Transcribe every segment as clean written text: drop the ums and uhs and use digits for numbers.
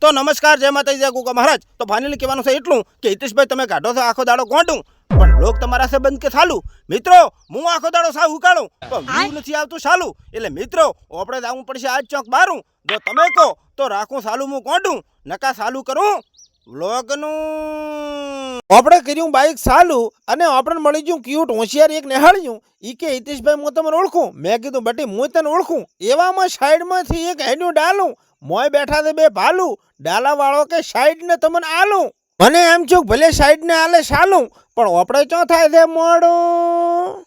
તો નમસ્કાર, જય માતાજી, જય ગોગા મહારાજ। તો ફાઇનલી કહેવાનું છે એટલું કે હિતેશભાઈ તમે કાઢો છો આખો દાડો ગોંડું, પણ લોક તમારા છે બંધ કે ચાલુ। મિત્રો હું આખો દાડો સાવ ઉકાળું તો વ્યૂ નથી આવતું ચાલુ, એટલે મિત્રો આપણે જવું પડશે આજ ચોક બારું। જો તમે કહો તો રાખું ચાલુ હું ગોંડું, નકા ચાલુ કરું વ્લોગનું। આપણે કર્યું બાઇક ચાલુ અને આપણને મળી ગયું ક્યુટ હોશિયાર એક નિહાળ્યું। ઈ કે હિતેશભાઈ હું તમને ઓળખું? મેં કીધું બટી હું તને ઓળખું। એવામાં સાઈડમાંથી એક હેડ્યું ડાલું, મોય બેઠા છે બે ભાલું, ડાલા વાળો કે સાઈડ ને તમને આલું। મને એમ છું ભલે સાઈડ ને આલે ચાલું, પણ આપણે ચો થાય છે મોડું।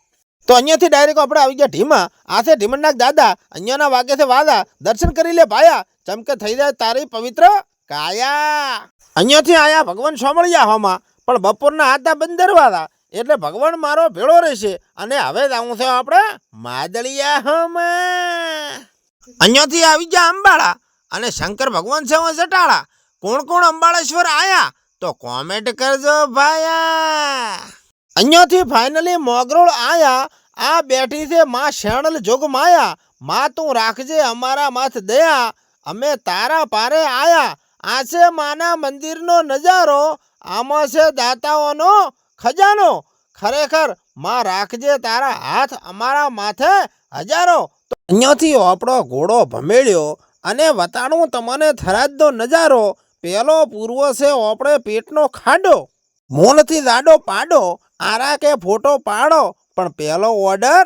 તો અહીંયાથી ડાયરેક્ટ આપણે આવી ગયા ઢીમા। આ છે ઢીમણના દાદા, અહીંયાના વાગે છે વાદા। દર્શન કરી લે ભાયા, ચમકે થઈ જાય તારી પવિત્ર કાયા। અહીંયાથી આયા ભગવાન સોમળિયા હોમાં, પણ બપોરના હતા બંધ દરવાજા, એટલે ભગવાન મારો ભેળો રહેશે। અને હવે જવું છે આપણે માદળિયા હોમાં। અહીંયાથી આવી ગયા અંબાળા, અને શંકર ભગવાન છે જટાળા। કોણ કોણ અંબાળેશ્વર આયા તો કોમેન્ટ કરજો ભાયા। અહીંયાથી ફાઇનલી મોગરોળ આયા। આ બેઠી છે માં શેણલ જોગ માયા। માં તું રાખજે અમારા માથ દયા, અમે તારા પારે આયા। આ છે માના મંદિરનો નજારો, આમાં છે દાતાઓનો ખજાનો। ખરેખર માં રાખજે તારા હાથ અમારા માથે હજારો। તો અહીંયાથી આપણો ઘોડો ભમેળ્યો અને વતાણું તમને થરાદનો નજારો। પેલો પૂર્વ છે આપણે પેટનો ખાડો, મોનથી દાડો પાડો, આરા કે ફોટો પાડો, પણ પેલો ઓર્ડર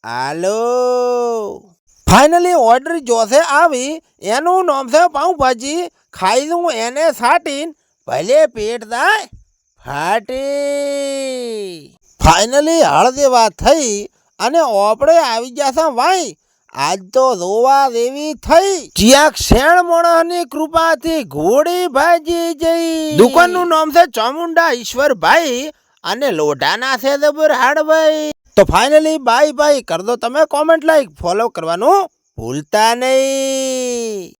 આલો। ફાઇનલી ઓર્ડર જોશે આવી, એનું નામ છે પાઉંભાજી। ખાઈ લઉં એને સાટીન, ભલે પેટ થાય ફાટી। ફાઇનલી હળદેવા થઈ અને આપણે આવી ગયા છે વાઈ। આજ તો રોવા દેવી થઈ, જ્યાં શેણ મોણસની કૃપાથી ઘોડી ભાજી જઈ। દુકાનનું નામ છે ચામુંડા ઈશ્વરભાઈ અને લોઢાના છે જબર હાડભાઈ। તો ફાઇનલી બાય બાય કર દો તમે, કોમેન્ટ લાઈક ફોલો કરવાનું ભૂલતા નહીં।